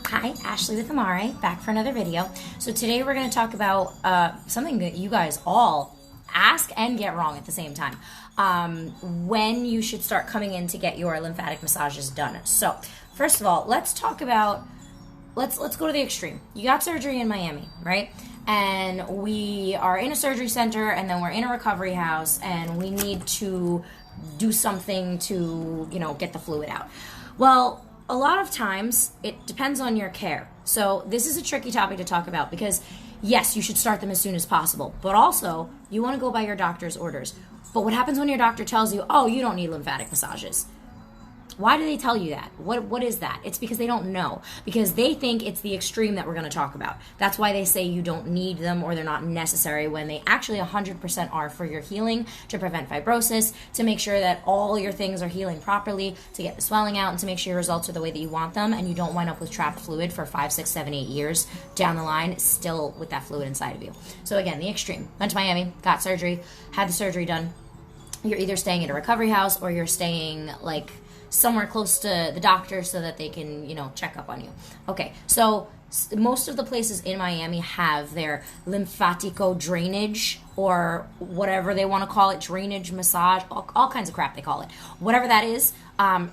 Hi, Ashley with Amare, back for another video. So today we're going to talk about something that you guys all ask and get wrong at the same time. When you should start coming in to get your lymphatic massages done. So first of all, let's talk about, let's go to the extreme. You got surgery in Miami, right? And we are in a surgery center, and then we're in a recovery house, and we need to do something to, get the fluid out. Well, a lot of times it depends on your care. So this is a tricky topic to talk about because yes, you should start them as soon as possible, but also you want to go by your doctor's orders. But what happens when your doctor tells you, oh, you don't need lymphatic massages? Why do they tell you that? What is that? It's because they don't know. Because they think it's the extreme that we're going to talk about. That's why they say you don't need them or they're not necessary, when they actually 100% are for your healing, to prevent fibrosis, to make sure that all your things are healing properly, to get the swelling out, and to make sure your results are the way that you want them, and you don't wind up with trapped fluid for 5, 6, 7, 8 years down the line, still with that fluid inside of you. So again, the extreme. Went to Miami, got surgery, had the surgery done. You're either staying at a recovery house or you're staying somewhere close to the doctor so that they can, check up on you. Okay, so most of the places in Miami have their lymphatico drainage, or whatever they want to call it, drainage, massage, all kinds of crap they call it. Whatever that is,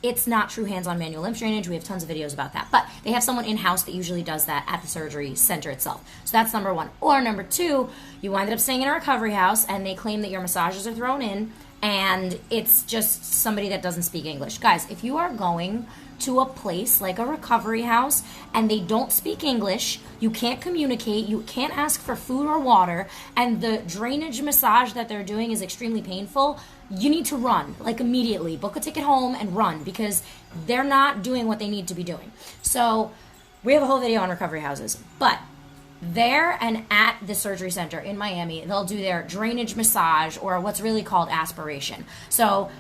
it's not true hands-on manual lymph drainage. We have tons of videos about that. But they have someone in-house that usually does that at the surgery center itself. So that's number one. Or number two, you wind up staying in a recovery house and they claim that your massages are thrown in, and it's just somebody that doesn't speak English. Guys, if you are going to a place like a recovery house and they don't speak English, you can't communicate, you can't ask for food or water, and the drainage massage that they're doing is extremely painful, you need to run, immediately. Book a ticket home and run, because they're not doing what they need to be doing. So we have a whole video on recovery houses, but there and at the surgery center in Miami, they'll do their drainage massage, or what's really called aspiration. So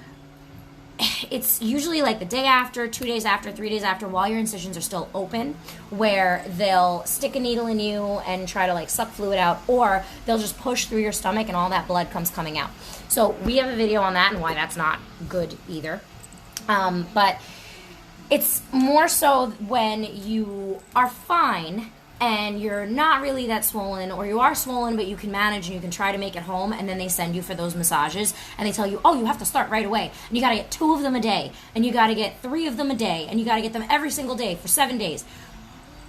it's usually the day after, 2 days after, 3 days after, while your incisions are still open, where they'll stick a needle in you and try to suck fluid out, or they'll just push through your stomach and all that blood comes coming out. So we have a video on that and why that's not good either. But it's more so when you are fine and you're not really that swollen, or you are swollen but you can manage and you can try to make it home, and then they send you for those massages and they tell you, oh, you have to start right away, and you got to get 2 of them a day, and you got to get 3 of them a day, and you got to get them every single day for 7 days.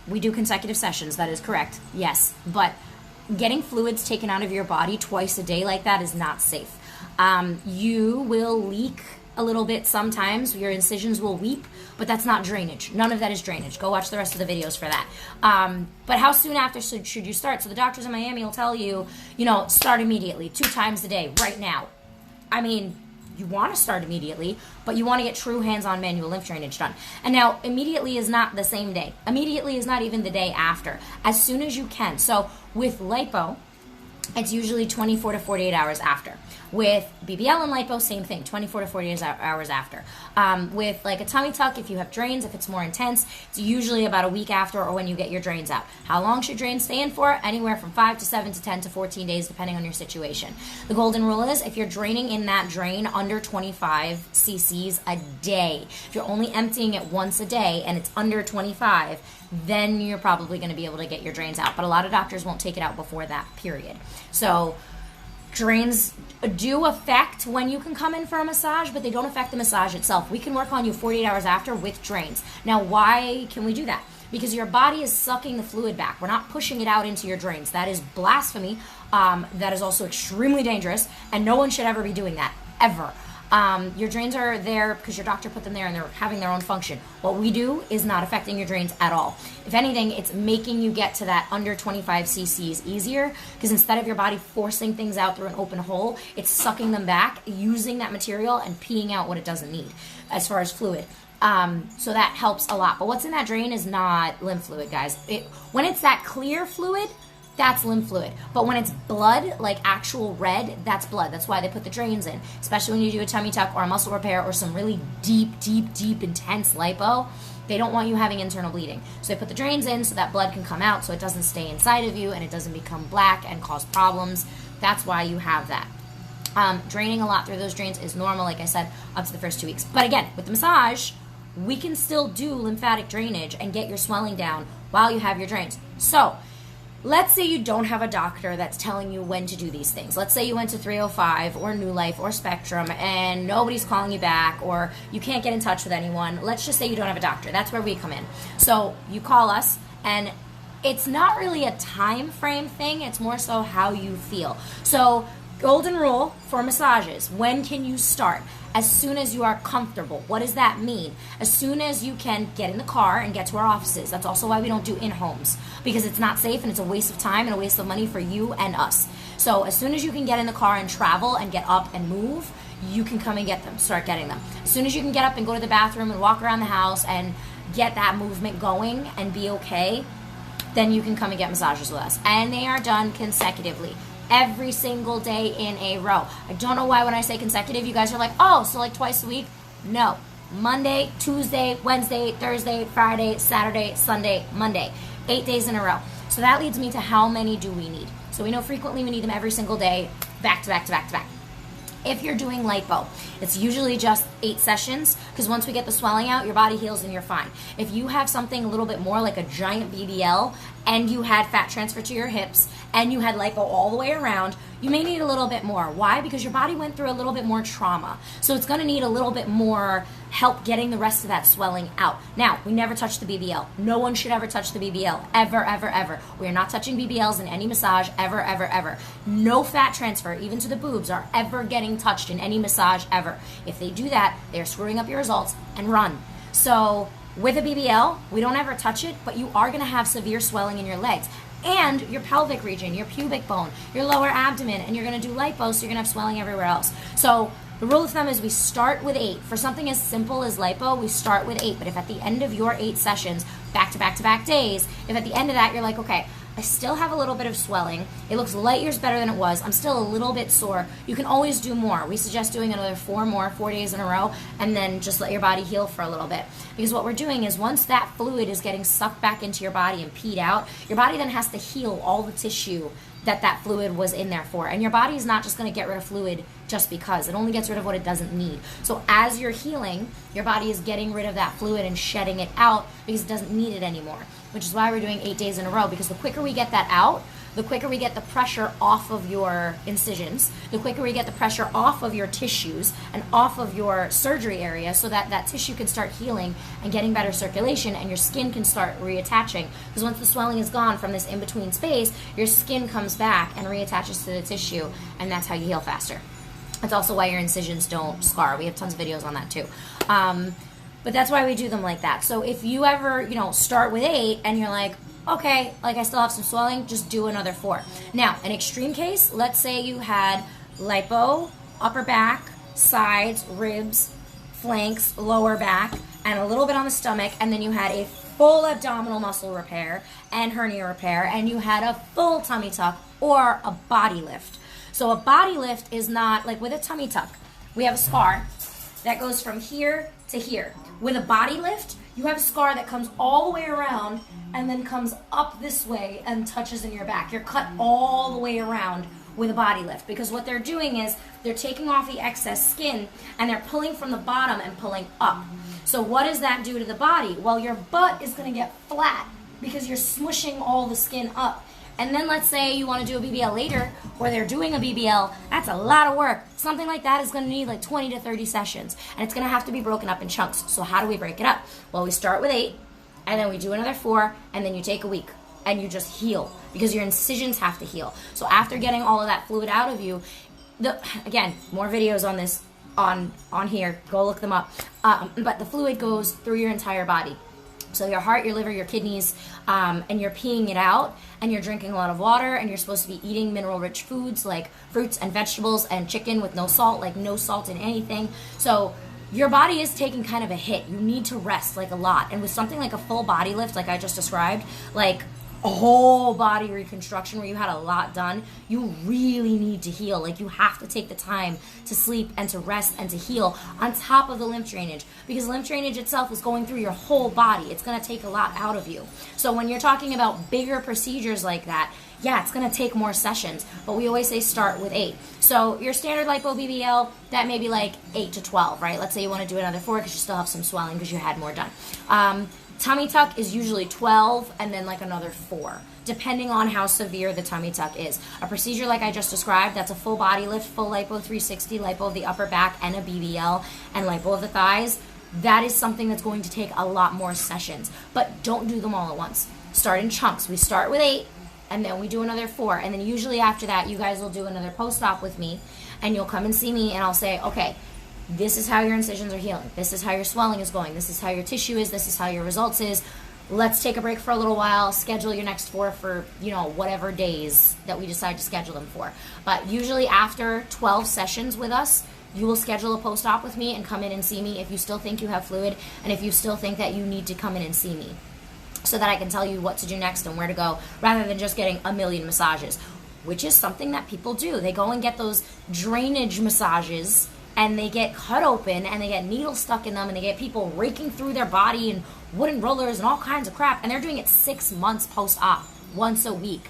We do consecutive sessions, that is correct, yes, but getting fluids taken out of your body twice a day like that is not safe. You will leak a little bit sometimes, your incisions will weep, but that's not drainage. None of that is drainage. Go watch the rest of the videos for that. But how soon after should you start? So the doctors in Miami will tell you, start immediately, 2 times a day, right now. I mean, you want to start immediately, but you want to get true hands-on manual lymph drainage done. And now, immediately is not the same day. Immediately is not even the day after. As soon as you can. So with lipo, it's usually 24 to 48 hours after. With BBL and lipo, same thing, 24 to 48 hours after. With a tummy tuck, if you have drains, if it's more intense, it's usually about a week after, or when you get your drains out. How long should drains stay in for? Anywhere from 5 to 7 to 10 to 14 days, depending on your situation. The golden rule is, if you're draining in that drain under 25 cc's a day, if you're only emptying it once a day and it's under 25, then you're probably going to be able to get your drains out. But a lot of doctors won't take it out before that period. So drains do affect when you can come in for a massage, but they don't affect the massage itself. We can work on you 48 hours after with drains. Now, why can we do that? Because your body is sucking the fluid back. We're not pushing it out into your drains. That is blasphemy. That is also extremely dangerous, and no one should ever be doing that, ever. Your drains are there because your doctor put them there and they're having their own function. What we do is not affecting your drains at all. If anything, it's making you get to that under 25 cc's easier, because instead of your body forcing things out through an open hole, it's sucking them back, using that material and peeing out what it doesn't need as far as fluid. So that helps a lot. But what's in that drain is not lymph fluid, guys. When it's that clear fluid, that's lymph fluid. But when it's blood, actual red, that's blood. That's why they put the drains in, especially when you do a tummy tuck or a muscle repair or some really deep, intense lipo. They don't want you having internal bleeding. So they put the drains in so that blood can come out, so it doesn't stay inside of you and it doesn't become black and cause problems. That's why you have that. Draining a lot through those drains is normal, like I said, up to the first 2 weeks. But again, with the massage, we can still do lymphatic drainage and get your swelling down while you have your drains. So let's say you don't have a doctor that's telling you when to do these things. Let's say you went to 305 or New Life or Spectrum and nobody's calling you back, or you can't get in touch with anyone. Let's just say you don't have a doctor. That's where we come in. So you call us, and it's not really a time frame thing. It's more so how you feel. So golden rule for massages: when can you start? As soon as you are comfortable. What does that mean? As soon as you can get in the car and get to our offices. That's also why we don't do in-homes, because it's not safe and it's a waste of time and a waste of money for you and us. So as soon as you can get in the car and travel and get up and move, you can come and get them, start getting them. As soon as you can get up and go to the bathroom and walk around the house and get that movement going and be okay, then you can come and get massages with us. And they are done consecutively, every single day in a row. I don't know why when I say consecutive, you guys are like, oh, so like twice a week? No. Monday, Tuesday, Wednesday, Thursday, Friday, Saturday, Sunday, Monday. 8 days in a row. So that leads me to how many do we need? So we know frequently we need them every single day, back to back to back to back. If you're doing lipo, it's usually just 8 sessions, because once we get the swelling out, your body heals and you're fine. If you have something a little bit more like a giant BBL and you had fat transfer to your hips and you had lipo all the way around, you may need a little bit more. Why? Because your body went through a little bit more trauma. So it's going to need a little bit more help getting the rest of that swelling out. Now, we never touch the BBL. No one should ever touch the BBL. Ever, ever, ever. We are not touching BBLs in any massage. Ever, ever, ever. No fat transfer, even to the boobs, are ever getting touched in any massage ever. If they do that, they're screwing up your results, and run. So with a BBL, we don't ever touch it, but you are going to have severe swelling in your legs and your pelvic region, your pubic bone, your lower abdomen, and you're going to do lipo, so you're going to have swelling everywhere else. So the rule of thumb is we start with 8. For something as simple as lipo, we start with 8. But if at the end of your 8 sessions, back to back to back days, if at the end of that you're like, okay, I still have a little bit of swelling, it looks light years better than it was, I'm still a little bit sore, you can always do more. We suggest doing another 4 days in a row, and then just let your body heal for a little bit. Because what we're doing is once that fluid is getting sucked back into your body and peed out, your body then has to heal all the tissue that fluid was in there for. And your body is not just going to get rid of fluid just because. It only gets rid of what it doesn't need. So as you're healing, your body is getting rid of that fluid and shedding it out because it doesn't need it anymore. Which is why we're doing 8 days in a row, because the quicker we get that out, the quicker we get the pressure off of your incisions, the quicker we get the pressure off of your tissues and off of your surgery area, so that that tissue can start healing and getting better circulation, and your skin can start reattaching. Because once the swelling is gone from this in-between space, your skin comes back and reattaches to the tissue, and that's how you heal faster. That's also why your incisions don't scar. We have tons of videos on that too. But that's why we do them like that. So if you ever, start with 8 and you're like, okay, like I still have some swelling, just do another 4. Now, an extreme case, let's say you had lipo, upper back, sides, ribs, flanks, lower back, and a little bit on the stomach, and then you had a full abdominal muscle repair and hernia repair, and you had a full tummy tuck or a body lift. So a body lift is not, like with a tummy tuck, we have a scar that goes from here to here. With a body lift, you have a scar that comes all the way around and then comes up this way and touches in your back. You're cut all the way around with a body lift, because what they're doing is they're taking off the excess skin and they're pulling from the bottom and pulling up. So what does that do to the body? Well, your butt is going to get flat because you're smushing all the skin up. And then let's say you want to do a BBL later, or they're doing a BBL, that's a lot of work. Something like that is going to need like 20 to 30 sessions, and it's going to have to be broken up in chunks. So how do we break it up? Well, we start with 8, and then we do another 4, and then you take a week, and you just heal, because your incisions have to heal. So after getting all of that fluid out of you, again, more videos on this on here, go look them up, but the fluid goes through your entire body. So your heart, your liver, your kidneys, and you're peeing it out, and you're drinking a lot of water, and you're supposed to be eating mineral-rich foods like fruits and vegetables and chicken with no salt, like no salt in anything. So your body is taking kind of a hit. You need to rest like a lot. And with something like a full body lift, like I just described, like a whole body reconstruction where you had a lot done, you really need to heal. Like, you have to take the time to sleep and to rest and to heal on top of the lymph drainage, because lymph drainage itself is going through your whole body. It's going to take a lot out of you. So when you're talking about bigger procedures like that, yeah, it's going to take more sessions, but we always say start with 8. So your standard lipo BBL, that may be like 8 to 12, right? Let's say you want to do another 4 because you still have some swelling because you had more done. Tummy tuck is usually 12 and then like another 4, depending on how severe the tummy tuck is. A procedure like I just described, that's a full body lift, full lipo 360, lipo of the upper back and a BBL, and lipo of the thighs. That is something that's going to take a lot more sessions, but don't do them all at once. Start in chunks. We start with 8, and then we do another 4, and then usually after that you guys will do another post-op with me, and you'll come and see me, and I'll say, okay, this is how your incisions are healing, this is how your swelling is going, this is how your tissue is, this is how your results is. Let's take a break for a little while, schedule your next 4 for, you know, whatever days that we decide to schedule them for. But usually after 12 sessions with us, you will schedule a post-op with me and come in and see me if you still think you have fluid, and if you still think that you need to come in and see me, so that I can tell you what to do next and where to go, rather than just getting a million massages, which is something that people do. They go and get those drainage massages, and they get cut open, and they get needles stuck in them, and they get people raking through their body and wooden rollers and all kinds of crap, and they're doing it 6 months post-op, once a week.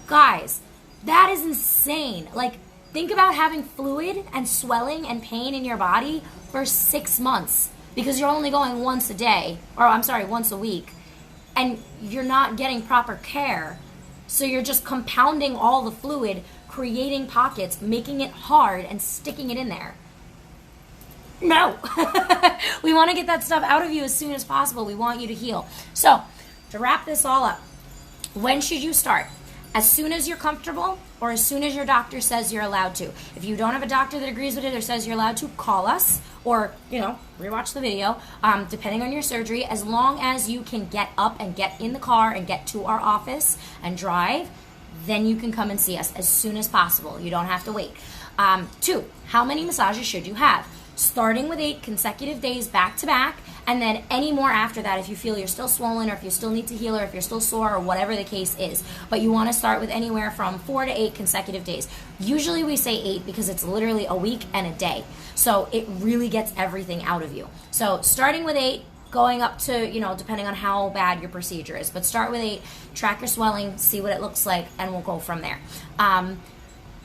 Guys, that is insane. Like, think about having fluid and swelling and pain in your body for 6 months because you're only going once a week, and you're not getting proper care. So you're just compounding all the fluid, creating pockets, making it hard, and sticking it in there. No. We want to get that stuff out of you as soon as possible. We want you to heal. So, to wrap this all up, when should you start? As soon as you're comfortable, or as soon as your doctor says you're allowed to. If you don't have a doctor that agrees with it or says you're allowed to, call us, or, you know, rewatch the video, depending on your surgery. As long as you can get up and get in the car and get to our office and drive, then you can come and see us as soon as possible. You don't have to wait. 2, how many massages should you have? Starting with 8 consecutive days back to back, and then any more after that if you feel you're still swollen, or if you still need to heal, or if you're still sore, or whatever the case is. But you want to start with anywhere from 4 to 8 consecutive days. Usually we say 8 because it's literally a week and a day. So it really gets everything out of you. So starting with 8, going up to, you know, depending on how bad your procedure is. But start with 8, track your swelling, see what it looks like, and we'll go from there.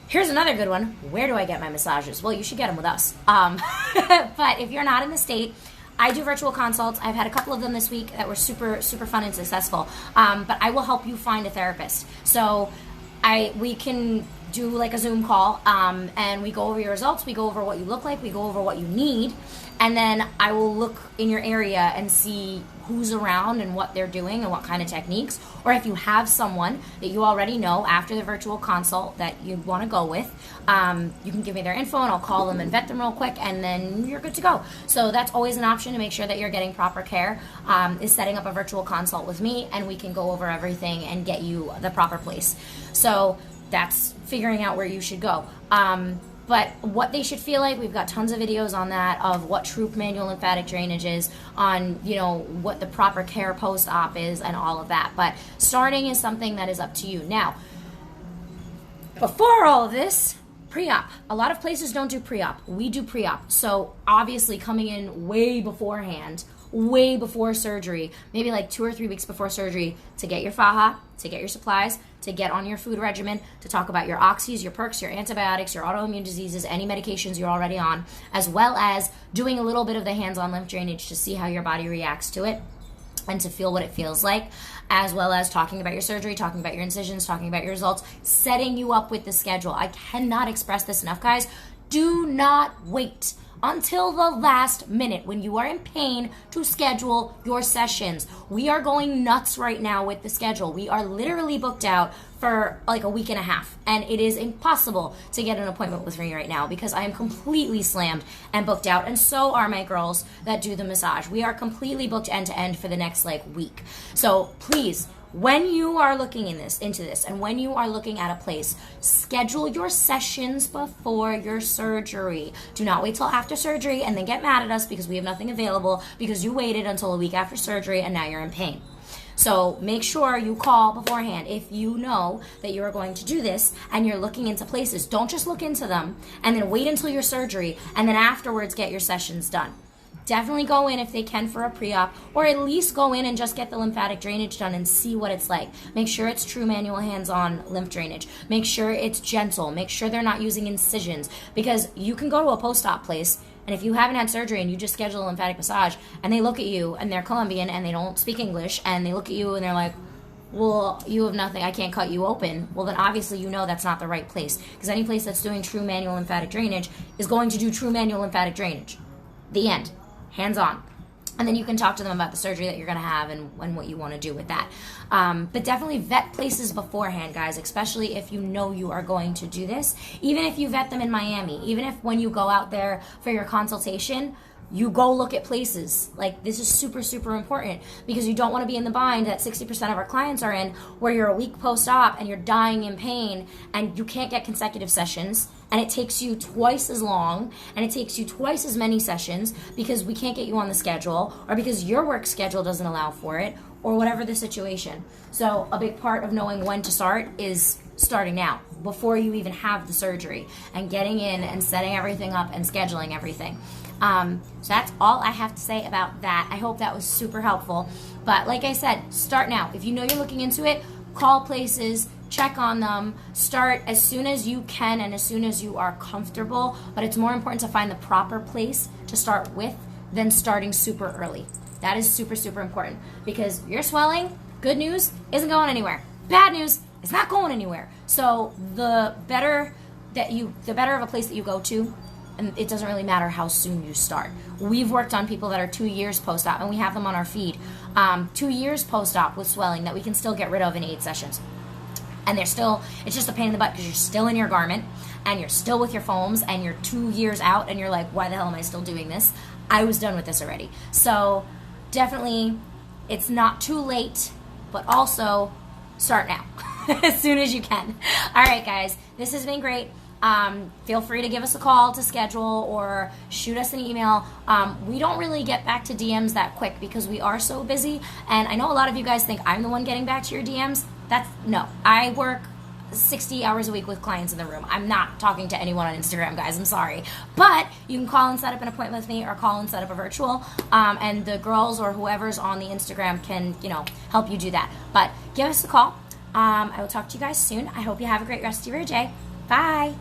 Here's another good one. Where do I get my massages? Well, you should get them with us. But if you're not in the state, I do virtual consults. I've had a couple of them this week that were super, super fun and successful. But I will help you find a therapist. So we can do like a Zoom call, and we go over your results, we go over what you look like, we go over what you need, and then I will look in your area and see who's around and what they're doing and what kind of techniques. Or if you have someone that you already know after the virtual consult that you want to go with, you can give me their info and I'll call them and vet them real quick, and then you're good to go. So that's always an option to make sure that you're getting proper care, is setting up a virtual consult with me, and we can go over everything and get you the proper place. So that's figuring out where you should go. But what they should feel like, we've got tons of videos on that, of what true manual lymphatic drainage is, on, you know, what the proper care post-op is, and all of that. But starting is something that is up to you. Now, before all of this, pre-op. A lot of places don't do pre-op. We do pre-op. So obviously coming in way beforehand, way before surgery, maybe like 2 or 3 weeks before surgery, to get your faja, to get your supplies, to get on your food regimen, to talk about your oxys, your perks, your antibiotics, your autoimmune diseases, any medications you're already on, as well as doing a little bit of the hands-on lymph drainage to see how your body reacts to it and to feel what it feels like, as well as talking about your surgery, talking about your incisions, talking about your results, setting you up with the schedule. I cannot express this enough, guys. Do not wait until the last minute when you are in pain to schedule your sessions. We are going nuts right now with the schedule. We are literally booked out for like a week and a half, and it is impossible to get an appointment with me right now because I am completely slammed and booked out, and so are my girls that do the massage. We are completely booked end to end for the next like week. So please, when you are looking into this, and when you are looking at a place, schedule your sessions before your surgery. Do not wait till after surgery and then get mad at us because we have nothing available because you waited until a week after surgery and now you're in pain. So make sure you call beforehand if you know that you are going to do this and you're looking into places. Don't just look into them and then wait until your surgery and then afterwards get your sessions done. Definitely go in if they can for a pre-op, or at least go in and just get the lymphatic drainage done and see what it's like. Make sure it's true manual hands-on lymph drainage. Make sure it's gentle. Make sure they're not using incisions, because you can go to a post-op place and if you haven't had surgery and you just schedule a lymphatic massage and they look at you and they're Colombian and they don't speak English and they look at you and they're like, well, you have nothing, I can't cut you open. Well, then obviously you know that's not the right place, because any place that's doing true manual lymphatic drainage is going to do true manual lymphatic drainage. The end. Hands-on. And then you can talk to them about the surgery that you're going to have and what you want to do with that. But definitely vet places beforehand, guys, especially if you know you are going to do this. Even if you vet them in Miami, even if when you go out there for your consultation, you go look at places. Like, this is super, super important, because you don't want to be in the bind that 60% of our clients are in, where you're a week post-op and you're dying in pain and you can't get consecutive sessions, and it takes you twice as long and it takes you twice as many sessions because we can't get you on the schedule, or because your work schedule doesn't allow for it, or whatever the situation. So a big part of knowing when to start is starting now, before you even have the surgery, and getting in and setting everything up and scheduling everything. So that's all I have to say about that. I hope that was super helpful. But like I said, start now. If you know you're looking into it, call places, check on them, start as soon as you can and as soon as you are comfortable. But it's more important to find the proper place to start with than starting super early. That is super, super important, because your swelling, good news, isn't going anywhere. Bad news, it's not going anywhere. So the better of a place that you go to, and it doesn't really matter how soon you start. We've worked on people that are 2 years post-op, and we have them on our feed. 2 years post-op with swelling that we can still get rid of in 8 sessions. And they're still, it's just a pain in the butt because you're still in your garment and you're still with your foams and you're 2 years out and you're like, why the hell am I still doing this? I was done with this already. So definitely, it's not too late, but also start now as soon as you can. All right, guys, this has been great. Feel free to give us a call to schedule or shoot us an email. We don't really get back to DMs that quick because we are so busy. And I know a lot of you guys think I'm the one getting back to your DMs. No, I work 60 hours a week with clients in the room. I'm not talking to anyone on Instagram, guys. I'm sorry. But you can call and set up an appointment with me, or call and set up a virtual. And the girls or whoever's on the Instagram can, help you do that. But give us a call. I will talk to you guys soon. I hope you have a great rest of your day. Bye.